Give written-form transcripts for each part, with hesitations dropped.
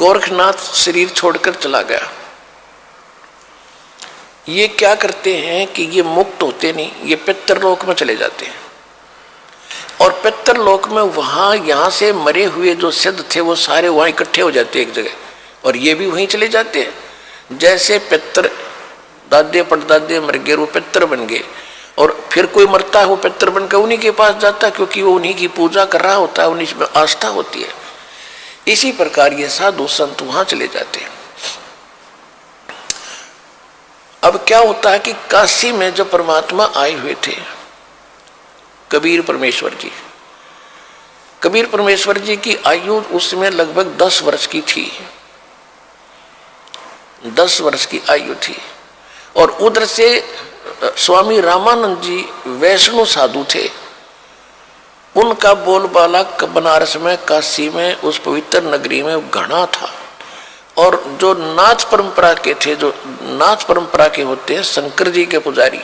गोरखनाथ शरीर छोड़कर चला गया। ये क्या करते हैं कि ये मुक्त होते नहीं, ये पितरलोक में चले जाते हैं। और पितरलोक में वहां यहां से मरे हुए जो सिद्ध थे वो सारे वहां इकट्ठे हो जाते एक जगह, और ये भी वहीं चले जाते हैं। जैसे पितर दादे परदादे मर गए, वो पितर बन गए, और फिर कोई मरता है वो पितर बनकर उन्हीं के पास जाता है, क्योंकि वो उन्हीं की पूजा कर रहा होता है, उन्हीं में आस्था होती है। इसी प्रकार ये साधु संत वहां चले जाते हैं। अब क्या होता है कि काशी में जो परमात्मा आए हुए थे कबीर परमेश्वर जी, कबीर परमेश्वर जी की आयु उसमें लगभग 10 वर्ष की थी, 10 वर्ष की आयु थी। और उधर से स्वामी रामानंद जी वैष्णव साधु थे, उनका बोलबाला बनारस में, काशी में, उस पवित्र नगरी में घना था। और जो नाथ परंपरा के थे, जो नाथ परंपरा के होते हैं शंकर जी के पुजारी,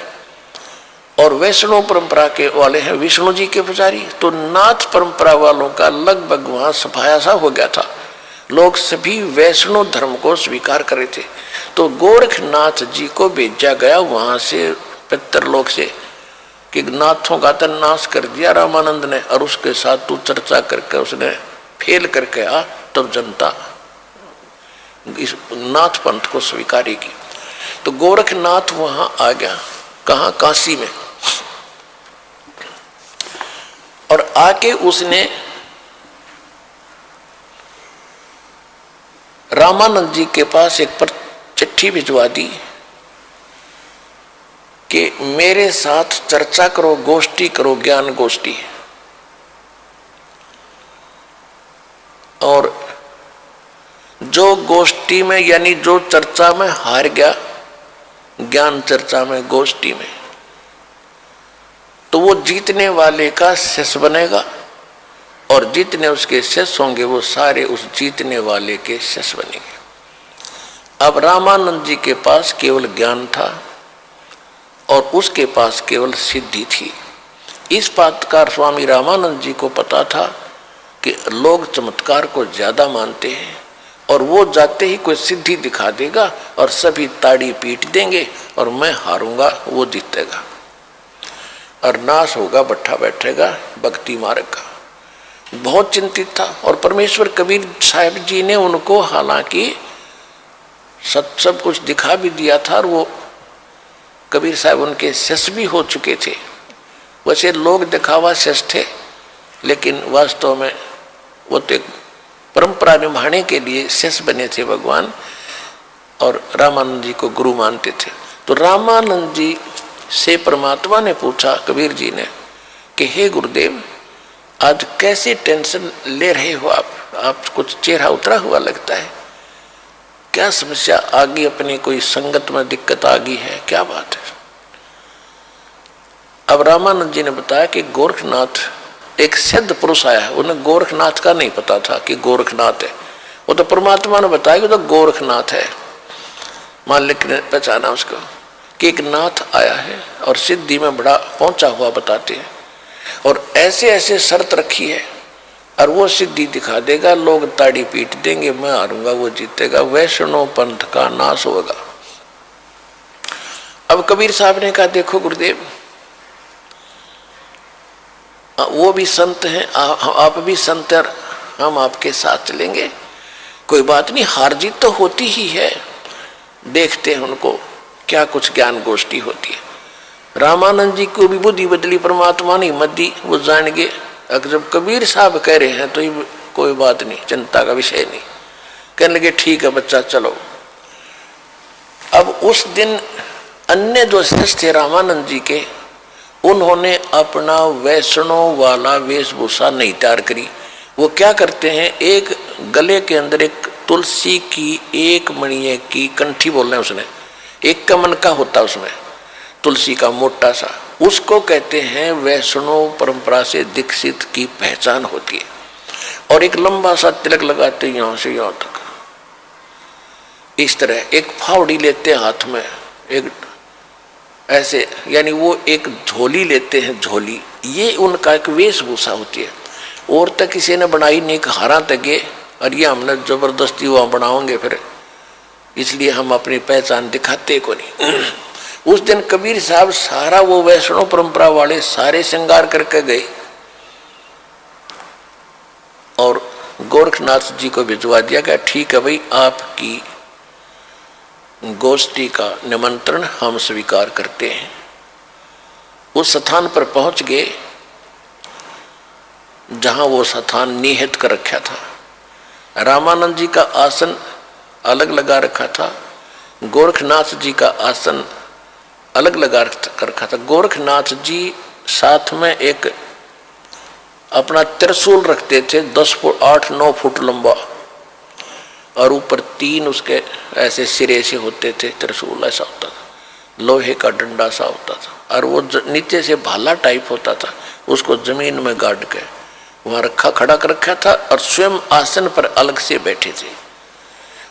और वैष्णव परंपरा के वाले हैं विष्णु जी के पुजारी, तो नाथ परंपरा वालों का लगभग वहां सफाया सा हो गया था। लोग सभी वैष्णव धर्म को स्वीकार कर रहे थे। तो गोरखनाथ जी को भेजा गया वहां से पितरलोक से कि नाथों का तो नाश कर दिया रामानंद ने, और उसके साथ तू चर्चा करके उसने फेल करके आ, तब जनता इस नाथ पंथ को स्वीकारेगी। तो गोरखनाथ वहां आ गया, कहाँ? काशी में। और आके उसने रामानंद जी के पास एक पर चिट्ठी भिजवा दी कि मेरे साथ चर्चा करो, गोष्ठी करो, ज्ञान गोष्ठी। और जो गोष्ठी में यानी जो चर्चा में हार गया, ज्ञान चर्चा में, गोष्ठी में, तो वो जीतने वाले का शिष्य बनेगा, और जितने उसके शिष्य होंगे वो सारे उस जीतने वाले के शिष्य बनेंगे। अब रामानंद जी के पास केवल ज्ञान था और उसके पास केवल सिद्धि थी। इस बात का स्वामी रामानंद जी को पता था कि लोग चमत्कार को ज्यादा मानते हैं, और वो जाते ही कोई सिद्धि दिखा देगा और सभी ताड़ी पीट देंगे, और मैं हारूंगा, वो जीतेगा, और नाश होगा, बैठा बैठेगा भक्ति मार्ग का। बहुत चिंतित था। और परमेश्वर कबीर साहब जी ने उनको हालांकि सब कुछ दिखा भी दिया था, और वो कबीर साहब उनके शिष्य भी हो चुके थे। वैसे लोग दिखावा शिष्य थे, लेकिन वास्तव में वो तो एक परंपरा निभाने के लिए शिष्य बने थे भगवान, और रामानंद जी को गुरु मानते थे। तो रामानंद जी से परमात्मा ने पूछा, कबीर जी ने, कि हे गुरुदेव, आज कैसे टेंशन ले रहे हो आप कुछ चेहरा उतरा हुआ लगता है, क्या समस्या आ गई? अपनी कोई संगत में दिक्कत आ गई है, क्या बात है? अब रामानंद जी ने बताया कि गोरखनाथ एक सिद्ध पुरुष आया है। उन्हें गोरखनाथ का नहीं पता था कि गोरखनाथ है, वो तो परमात्मा ने बताया कि तो गोरखनाथ है। मालिक ने पहचाना उसको कि एक नाथ आया है और सिद्धि में बड़ा पहुंचा हुआ बताते हैं, और ऐसे ऐसे शर्त रखी है, और वो सिद्धि दिखा देगा, लोग ताड़ी पीट देंगे, मैं हारूंगा, वो जीतेगा, वैष्णव पंथ का नाश होगा। अब कबीर साहब ने कहा, देखो गुरुदेव, वो भी संत हैं, आप भी संत हैं, हम आपके साथ चलेंगे, कोई बात नहीं, हार जीत तो होती ही है, देखते हैं उनको क्या कुछ ज्ञान गोष्ठी होती है। रामानंद जी को भी बुद्धि बदली, परमात्मा ने हिम्मत दी, वो जान गए अगर जब कबीर साहब कह रहे हैं तो ये कोई बात नहीं, चिंता का विषय नहीं। कहने लगे ठीक है बच्चा, चलो। अब उस दिन अन्य जो शिष्य थे रामानंद जी के, उन्होंने अपना वैष्णव वाला वेशभूषा नहीं तैयार करी। वो क्या करते हैं, एक गले के अंदर एक तुलसी की एक मणिये की कंठी बोल रहे हैं, उसने एक कमन का होता उसमें तुलसी का मोटा सा, उसको कहते हैं वैष्णव परंपरा से दीक्षित की पहचान होती है। और एक लंबा सा तिलक लगाते यहाँ से यहाँ तक, इस तरह एक फावड़ी लेते हाथ में, एक ऐसे, यानी वो एक झोली लेते हैं, झोली, ये उनका एक वेशभूषा होती है। और तक किसी ने बनाई नहीं, हारा तक ये और ये हमने जबरदस्ती वहां बनाओगे फिर, इसलिए हम अपनी पहचान दिखाते को नहीं। उस दिन कबीर साहब सारा वो वैष्णव परंपरा वाले सारे श्रृंगार करके गए और गोरखनाथ जी को भिजवा दिया गया। ठीक है भाई, आपकी गोष्ठी का निमंत्रण हम स्वीकार करते हैं। उस स्थान पर पहुंच गए जहां वो स्थान निहित कर रखा था। रामानंद जी का आसन अलग लगा रखा था, गोरखनाथ जी का आसन अलग लगा रखा था। गोरखनाथ जी साथ में एक अपना त्रिशूल रखते थे, 10 फुट 8-9 फुट लंबा, और ऊपर 3 उसके ऐसे सिरे से होते थे। त्रिशूल ऐसा होता था, लोहे का डंडा सा होता था, और वो नीचे से भाला टाइप होता था, उसको जमीन में गाड़ के वहां रखा खड़ा कर रखा था, और स्वयं आसन पर अलग से बैठे थे।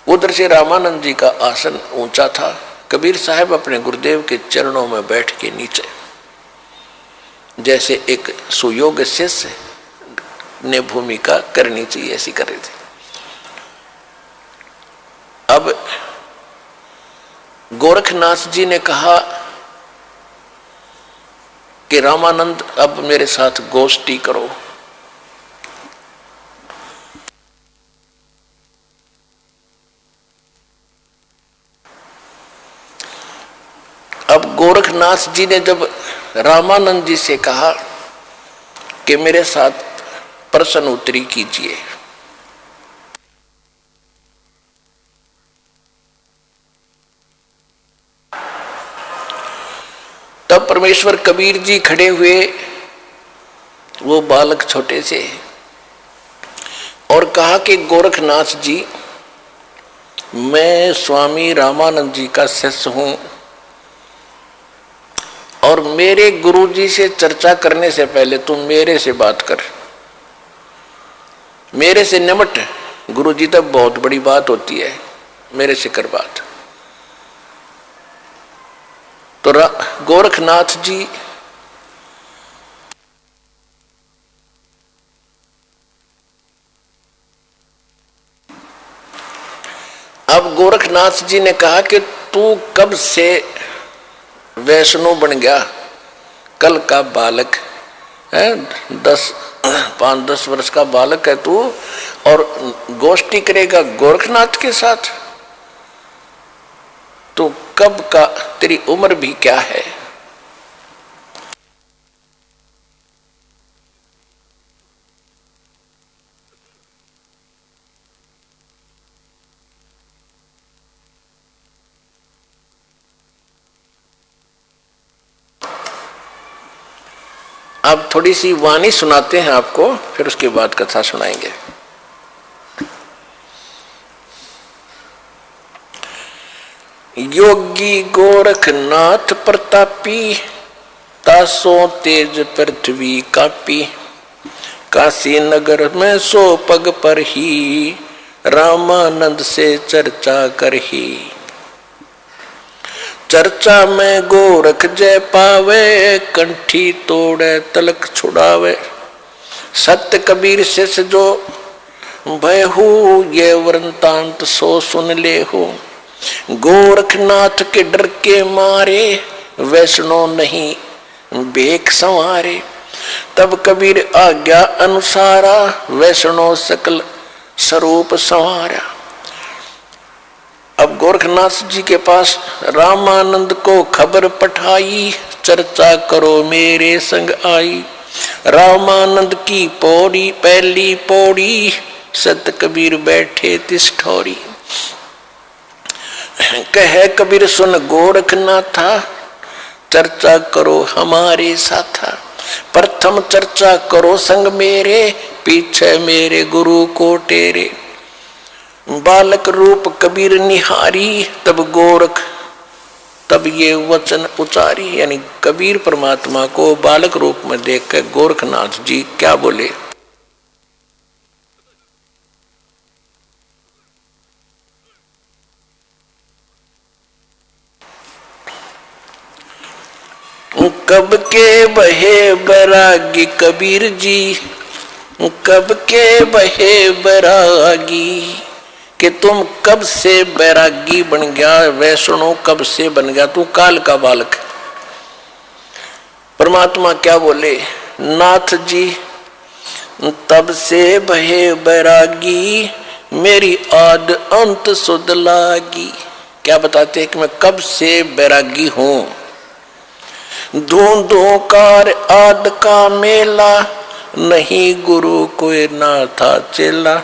उधर से रामानंद जी का आसन ऊंचा था। कबीर साहब अपने गुरुदेव के चरणों में बैठ के नीचे, जैसे एक सुयोग शिष्य ने भूमिका करनी चाहिए ऐसी कर रहे थे। अब गोरखनाथ जी ने कहा कि रामानंद अब मेरे साथ गोष्ठी करो। अब गोरखनाथ जी ने जब रामानंद जी से कहा कि मेरे साथ प्रश्न उत्तरी कीजिए, तब परमेश्वर कबीर जी खड़े हुए, वो बालक छोटे से, और कहा कि गोरखनाथ जी, मैं स्वामी रामानंद जी का शिष्य हूं, और मेरे गुरु जी से चर्चा करने से पहले तुम मेरे से बात कर, मेरे से निमट। गुरु जी तब बहुत बड़ी बात होती है, मेरे से कर बात। तो गोरखनाथ जी अब गोरखनाथ जी ने कहा कि तू कब से वैष्णव बन गया? कल का बालक है, 5-10 वर्ष का बालक है तू, और गोष्ठी करेगा गोरखनाथ के साथ? तो कब का, तेरी उम्र भी क्या है? अब थोड़ी सी वाणी सुनाते हैं आपको, फिर उसके बाद कथा सुनाएंगे। योगी गोरखनाथ प्रतापी, तासो तेज पृथ्वी कापी, काशी नगर में सो पग पर ही, रामानंद से चर्चा करही। चर्चा में गोरख जय पावे, कंठी तोड़े तलक छुड़ावे। सत्य कबीर शिष्य जो भयहु, ये वृंतांत सो सुन ले हो। गोरखनाथ के डर के मारे, वैष्णो नहीं बेख संवारे। तब कबीर आज्ञा अनुसारा, वैष्णो सकल स्वरूप संवारा। अब गोरखनाथ जी के पास रामानंद को खबर पठाई, चर्चा करो मेरे संग आई। रामानंद की पौड़ी पहली पौड़ी, सत कबीर बैठे तिस ठौरी। कहे कबीर सुन गोरखनाथा, चर्चा करो हमारे साथा। प्रथम चर्चा करो संग मेरे, पीछे मेरे गुरु को टेरे। बालक रूप कबीर निहारी, तब ये वचन उचारी। यानी कबीर परमात्मा को बालक रूप में देखकर गोरखनाथ जी क्या बोले? कब के बहे बैरागी कबीर जी, कब के बहे बैरागी, कि तुम कब से बैरागी बन गया, वैष्णो कब से बन गया, तू काल का बालक। परमात्मा क्या बोले, नाथ जी तब से बहे बैरागी, मेरी आद अंत सुध लागी। क्या बताते हैं कि मैं कब से बैरागी हूं। धूंधों कार आद का मेला, नहीं गुरु कोई ना था चेला।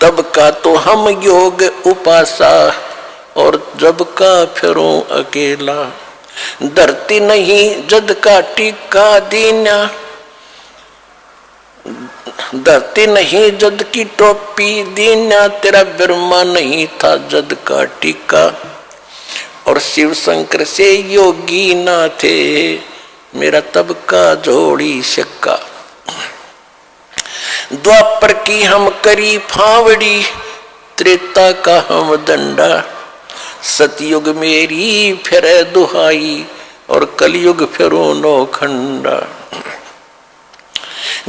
तब का तो हम योग उपासा, और जब का फिरूं अकेला। धरती नहीं जद का टीका दीना, धरती नहीं जद की टोपी दीना। तेरा ब्रह्मा नहीं था जद का टीका, और शिव शंकर से योगी ना थे, मेरा तब का जोड़ी सिक्का। द्वापर की हम करी फावड़ी, त्रेता का हम दंडा। सतयुग मेरी फिर दुहाई, और कलयुग फिरो नौखंडा।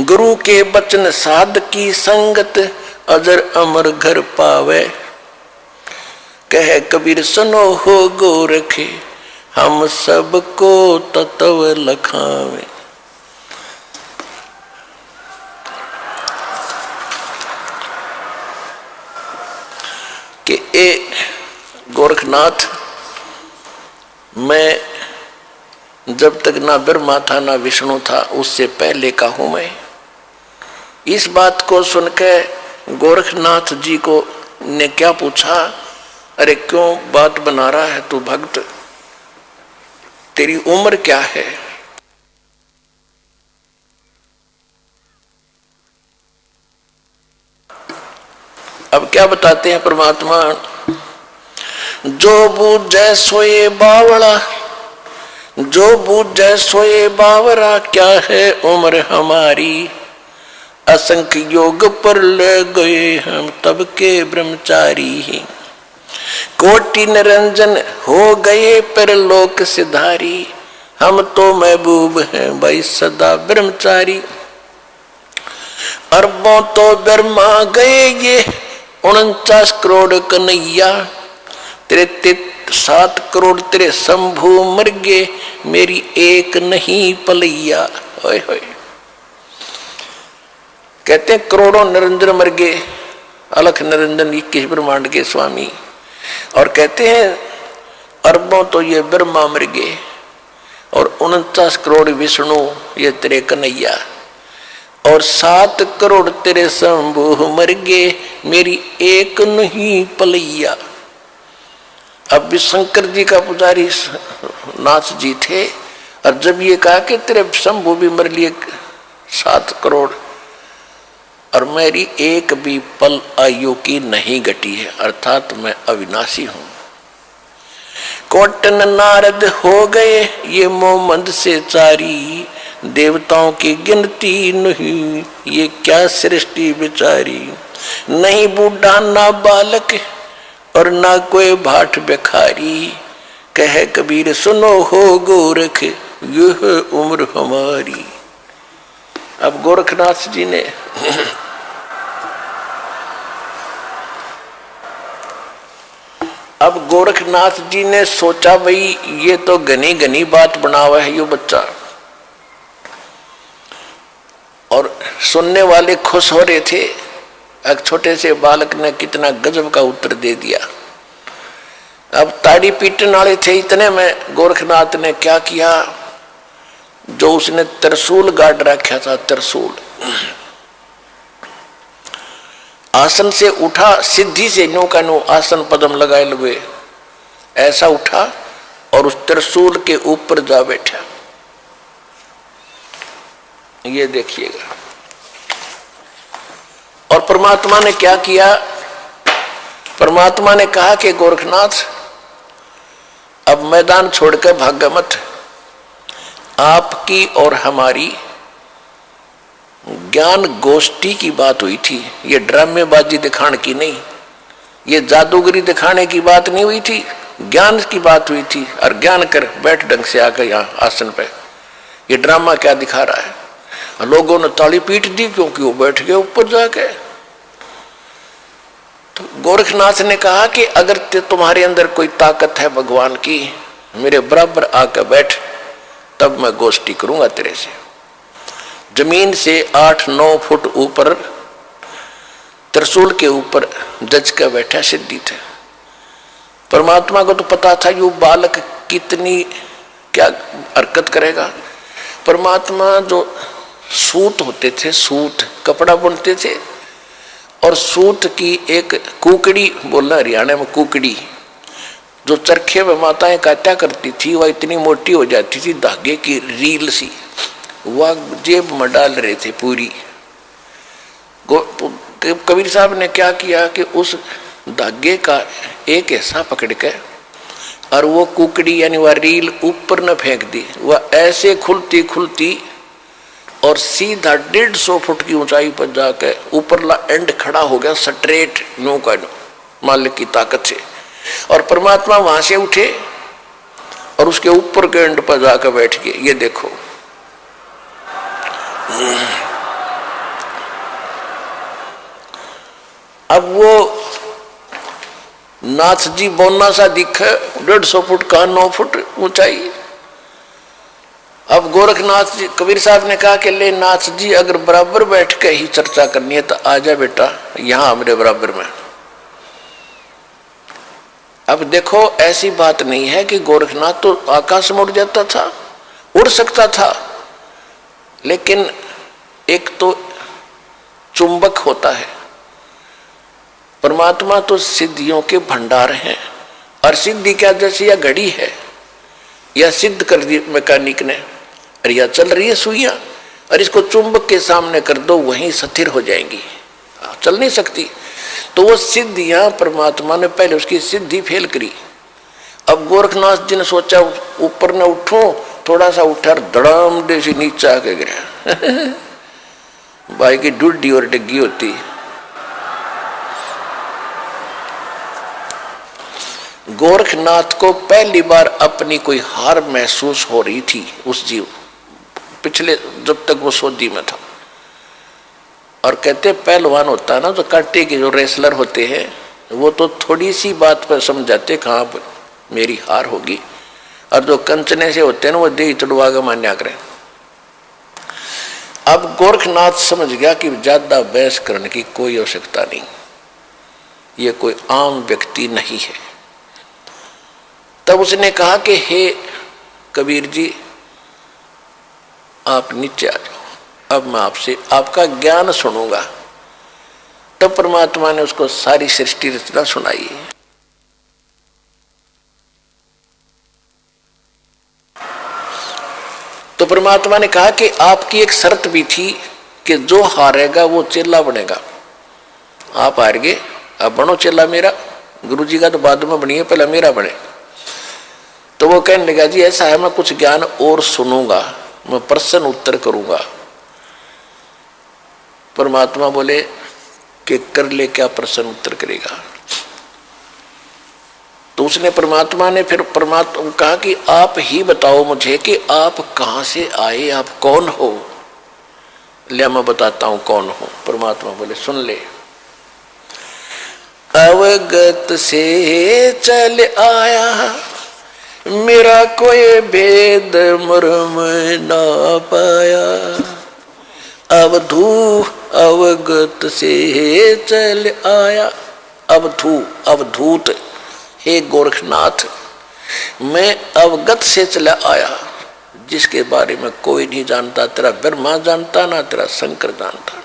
गुरु के बचन साध की संगत, अजर अमर घर पावे। कह कबीर सुनो हो गोरखे, हम सबको तत्व लखावे। कि ए गोरखनाथ, मैं जब तक ना ब्रह्मा था ना विष्णु था, उससे पहले का हूं मैं। इस बात को सुनकर गोरखनाथ जी को ने क्या पूछा, अरे क्यों बात बना रहा है तू भक्त, तेरी उम्र क्या है। अब क्या बताते हैं परमात्मा, जो बूझे सोए बावड़ा, जो बूझे सोए बावरा। क्या है उम्र हमारी, असंख्य योग पर ले गए हम तब के ब्रह्मचारी। कोटि निरंजन हो गए पर लोक सिधारी, हम तो महबूब हैं भाई सदा ब्रह्मचारी। अरबों तो ब्रह्मा गए ये 49 करोड़ कन्हैया। तेरे 7 करोड़ तेरे शंभु मर गए, मेरी एक नहीं पलैया। होय होय। कहते हैं करोड़ों निरंजन मर गए, अलख निरंजन 21 ब्रह्मांड के स्वामी। और कहते हैं अरबों तो ये ब्रह्मा मर गए, और 49 करोड़ विष्णु ये तेरे कन्हैया, और 7 करोड़ तेरे शंभु मर गए, मेरी एक नहीं पलैया। अब भी शंकर जी का पुजारी नाथ जी थे, और जब ये कहा कि तेरे शंभु भी मर लिए 7 करोड़, और मेरी एक भी पल आयु की नहीं घटी है, अर्थात मैं अविनाशी हूं। कोटन नारद हो गए ये मोहम्मद से चारी, देवताओं की गिनती नहीं ये क्या सृष्टि बिचारी। नहीं बूढ़ा ना बालक और ना कोई भाट भिखारी, कहे कबीर सुनो हो गोरख यह उम्र हमारी। अब गोरखनाथ जी ने अब गोरखनाथ जी ने सोचा भाई ये तो घनी घनी बात बना हुआ है यो बच्चा, और सुनने वाले खुश हो रहे थे। एक छोटे से बालक ने कितना गजब का उत्तर दे दिया। अब ताड़ी पीटने वाले थे इतने में गोरखनाथ ने क्या किया, जो उसने त्रिशूल गाड़ रखा था, त्रिशूल आसन से उठा, सिद्धि से नो का नो आसन पदम लगाए लगे ऐसा उठा और उस त्रिशूल के ऊपर जा बैठा। ये देखिएगा। और परमात्मा ने क्या किया, परमात्मा ने कहा कि गोरखनाथ अब मैदान छोड़कर भाग मत। आपकी और हमारी ज्ञान गोष्ठी की बात हुई थी, ये ड्रामेबाजी दिखाने की नहीं, ये जादूगरी दिखाने की बात नहीं हुई थी, ज्ञान की बात हुई थी। और ज्ञान कर बैठ ढंग से आकर यहाँ आसन पे, ये ड्रामा क्या दिखा रहा है। लोगों ने ताली पीट दी क्योंकि वो बैठ गए ऊपर जाके। तो गोरखनाथ ने कहा कि अगर तुम्हारे अंदर कोई ताकत है भगवान की, मेरे बराबर आकर बैठ, तब मैं गोष्ठी करूंगा तेरे से। जमीन से 8-9 फुट ऊपर त्रिशूल के ऊपर जज का बैठा सिद्धि थे। परमात्मा को तो पता था ये बालक कितनी क्या हरकत करेगा। परमात्मा जो सूत होते थे, सूत कपड़ा बुनते थे, और सूत की एक कुकड़ी, बोलना हरियाणा में कुकड़ी, जो चरखे में माताएं काटा करती थी, वह इतनी मोटी हो जाती थी, धागे की रील सी, वह जेब में डाल रहे थे पूरी। कबीर साहब ने क्या किया कि उस धागे का एक हिस्सा पकड़ के और वो कुकड़ी यानी वह रील ऊपर न फेंक दी। वह ऐसे खुलती खुलती और सीधा 150 फुट की ऊंचाई पर जाकर ऊपरला एंड खड़ा हो गया, स्ट्रेट नो का नो, मालिक की ताकत से। और परमात्मा वहां से उठे और उसके ऊपर के एंड पर जाकर बैठ गए। ये देखो, अब वो नाथ जी बोना सा दिखे, 150 फुट का 9 फुट ऊंचाई। अब गोरखनाथ जी, कबीर साहब ने कहा कि ले नाथ जी, अगर बराबर बैठ के ही चर्चा करनी है तो आजा बेटा यहां मेरे बराबर में। अब देखो, ऐसी बात नहीं है कि गोरखनाथ तो आकाश में उड़ जाता था, उड़ सकता था, लेकिन एक तो चुंबक होता है। परमात्मा तो सिद्धियों के भंडार हैं, और सिद्धि क्या, जैसे यह घड़ी है, यह सिद्ध कर दी मैकेनिक ने, और यह चल रही है सुइयां, और इसको चुंबक के सामने कर दो, वहीं स्थिर हो जाएंगी, चल नहीं सकती। तो वो सिद्धियां परमात्मा ने पहले उसकी सिद्धि फेल करी। अब गोरखनाथ जी ने सोचा ऊपर न उठो, थोड़ा सा उठा, धड़ाम दे से नीचे आके गिरा। भाई की डुड्डी और डिग्गी होती। गोरखनाथ को पहली बार अपनी कोई हार महसूस हो रही थी उस जीव, पिछले जब तक वो सोदी में था। और कहते पहलवान होता है ना, तो कांटे के जो रेसलर होते हैं, वो तो थोड़ी सी बात पर समझाते कहाँ पर मेरी हार होगी, और जो कंचने से होते हैं ना, वो दे चढ़वा के मान्या करें। अब गोरखनाथ समझ गया कि ज्यादा बहस करने की कोई आवश्यकता नहीं, ये कोई आम व्यक्ति नहीं है। तब उसने कहा कि हे कबीर जी, आप नीचे आ जाओ, अब मैं आपसे आपका ज्ञान सुनूंगा। तब परमात्मा ने उसको सारी सृष्टि रचना सुनाई। तो परमात्मा ने कहा कि आपकी एक शर्त भी थी कि जो हारेगा वो चेला बनेगा। आप हार गए, अब बनो चेला मेरा। गुरु जी का तो बाद में बनिए, पहले मेरा बने। तो वो कहने लगा, जी ऐसा है, मैं कुछ ज्ञान और सुनूंगा, मैं प्रश्न उत्तर करूंगा। परमात्मा बोले कि कर ले, क्या प्रश्न उत्तर करेगा। तो उसने परमात्मा ने फिर परमात्मा कहा कि आप ही बताओ मुझे कि आप कहां से आए, आप कौन हो। ले मैं बताता हूं कौन हो। परमात्मा बोले सुन ले। अवगत से चल आया, मेरा कोई भेद मर्म ना पाया। अवधू अवगत से चल आया, अवधू अवधूत, हे गोरखनाथ मैं अवगत से चला आया, जिसके बारे में कोई नहीं जानता। तेरा ब्रह्मा जानता, ना तेरा शंकर जानता,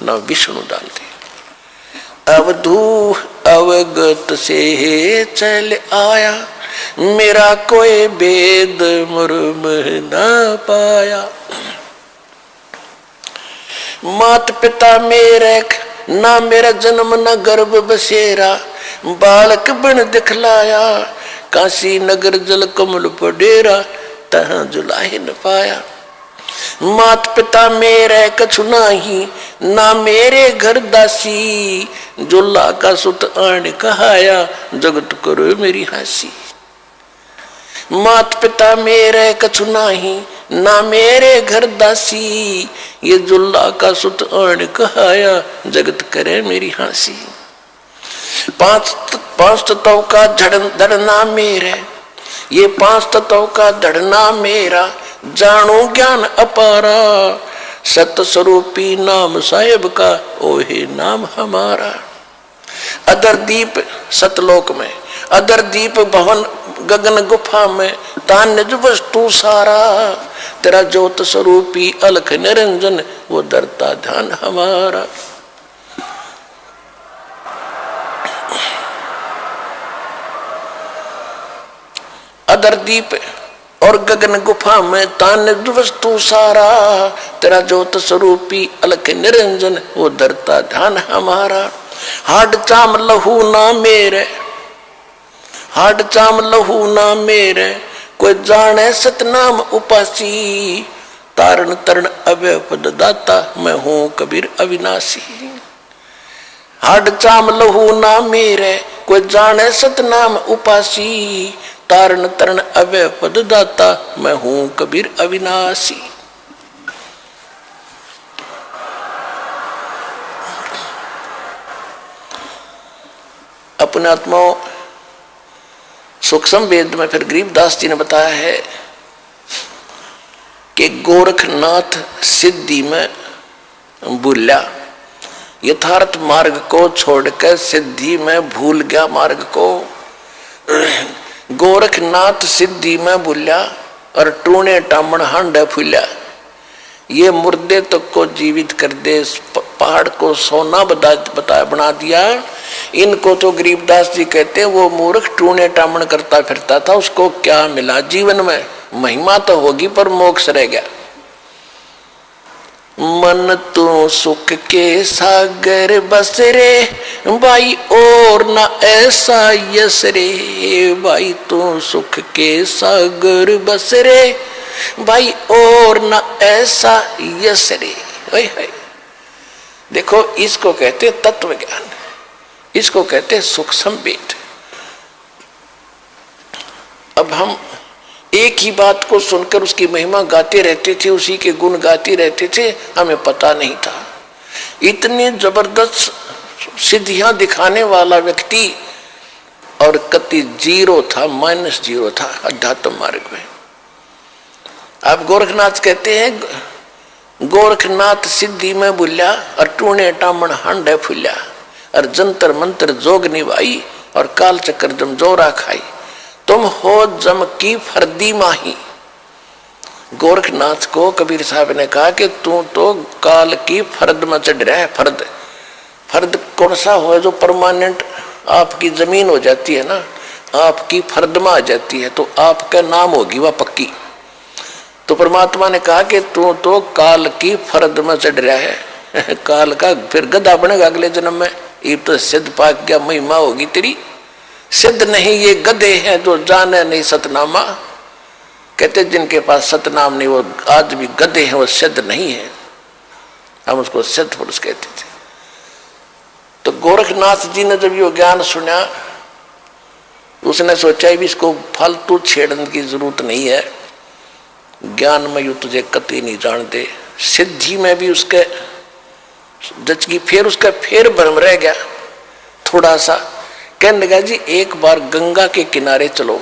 ना विष्णु जानते। अवधू अवगत से चल आया, मेरा कोई भेद मर्म ना पाया। मात पिता मेरे ना मेरा जन्म न गर्भ बसेरा, बालक बन दिखलाया, काशी नगर जल कमल पडेरा, तहां जुलाहे न पाया। मात पिता मेरे कछु नाही, ना मेरे घर दासी, जुल्ला का सुत आन कहाया, जगत करो मेरी हासी। मात पिता मेरे कछु नाही, ना मेरे घर दासी, ये जुल्ला का सुत आन कहाया, जगत करे मेरी हंसी। पांच तत्वों का धड़ना मेरे, ये पांच तत्वों का धड़ना मेरा, जानो ज्ञान अपारा, सत स्वरूपी नाम साहेब का, ओहे नाम हमारा। अदर दीप सतलोक में, अदर दीप भवन गगन गुफा में, तान्य वस्तु सारा, तेरा ज्योत स्वरूपी अलख निरंजन, वो दरता ध्यान हमारा। अदर दीप और गगन गुफा में, तान्य वस्तु सारा, तेरा ज्योत स्वरूपी अलख निरंजन, वो दरता ध्यान हमारा। हाड चाम लहू ना मेरे, हाड चाम लहू ना मेरे, कोई जाने सतनाम उपासी, तारण तरण अव्यय पद दाता, मैं हूं कबीर अविनाशी। हाड चाम लहू ना मेरे, कोई जाने सतनाम उपासी, तारण तरण अव्यय पद दाता, मैं हूं कबीर अविनाशी। अपने आत्माओं सूक्ष्म वेद में फिर गरीबदास जी ने बताया है कि गोरखनाथ सिद्धि में भूला, यथार्थ मार्ग को छोड़कर सिद्धि में भूल गया मार्ग को। गोरखनाथ सिद्धि में भूला और टूने टामण हांडे फूला, ये मुर्दे तक को जीवित कर दे, पहाड़ को सोना बना दिया। इनको तो गरीबदास जी कहते हैं वो मूर्ख टूने टामण करता फिरता था, उसको क्या मिला जीवन में? महिमा तो होगी पर मोक्ष रह गया। मन तो सुख के सागर बस रे भाई, और ना ऐसा यस रे भाई, तो सुख के सागर बस रे भाई, और ना ऐसा यस रे। देखो इसको कहते तत्व ज्ञान, इसको कहते सूक्ष्म वेद। अब हम एक ही बात को सुनकर उसकी महिमा गाते रहते थे, उसी के गुण गाते रहते थे, हमें पता नहीं था। इतनी जबरदस्त सिद्धियां दिखाने वाला व्यक्ति और कति जीरो था, -0 था अध्यात्म मार्ग में। अब गोरखनाथ कहते हैं गोरखनाथ सिद्धि में भूल्या और टूने टामण हांडे फूल्या, और जंतर मंत्र जोग निभाई और काल चक्कर जम जोरा खाई, तुम हो जम की फर्दी माही। गोरखनाथ को कबीर साहब ने कहा कि तू तो काल की फर्द में चढ़ रहा है। फर्द, फर्द कौन सा हो जो परमानेंट आपकी जमीन हो जाती है ना, आपकी फर्द में आ जाती है तो आपका नाम होगी वह पक्की। तो परमात्मा ने कहा कि तू तो काल की फर्द में चढ़ रहा है, काल का फिर गधा बनेगा अगले जन्म में। ये तो सिद्ध पाक क्या महिमा होगी तेरी। सिद्ध नहीं ये गधे हैं जो जाने नहीं सतनामा। कहते जिनके पास सतनाम नहीं वो आज भी गधे हैं, वो सिद्ध नहीं है। हम उसको सिद्ध पुरुष कहते थे। तो गोरखनाथ जी ने जब ये ज्ञान सुना, उसने सोचा भी इसको फालतू छेड़ने की जरूरत नहीं है, ज्ञान में यू तुझे कति नहीं जानते। सिद्धि में भी उसके जचगी, फिर उसका फिर भ्रम रह गया थोड़ा सा। कहने लगा जी एक बार गंगा के किनारे चलो।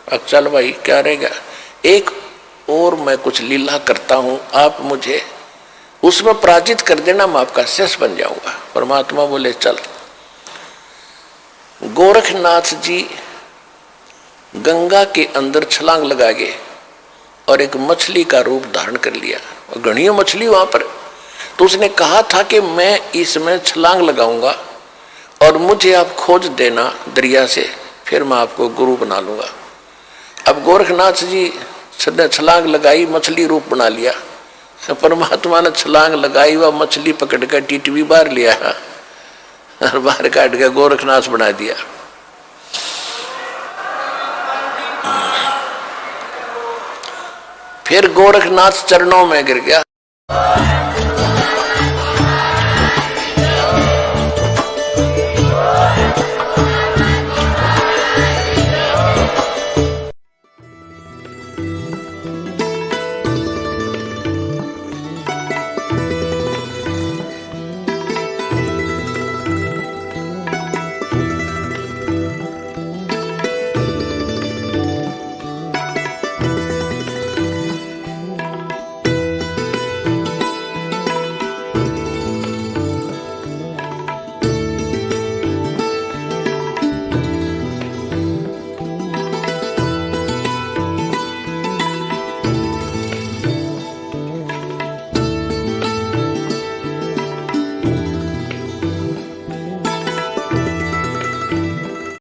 अब चल भाई क्या रह गया, एक और मैं कुछ लीला करता हूं, आप मुझे उसमें पराजित कर देना, मैं आपका शिष्य बन जाऊंगा। परमात्मा बोले चल। गोरखनाथ जी गंगा के अंदर छलांग लगा गए और एक मछली का रूप धारण कर लिया, और घनी मछली वहां पर। तो उसने कहा था कि मैं इसमें छलांग लगाऊंगा और मुझे आप खोज देना दरिया से, फिर मैं आपको गुरु बना लूंगा। अब गोरखनाथ जी छलांग लगाई, मछली रूप बना लिया। परमात्मा ने छलांग लगाई, वह मछली पकड़ कर टिटवी बाहर लिया और बाहर काट के गोरखनाथ बना दिया। फिर गोरखनाथ चरणों में गिर गया।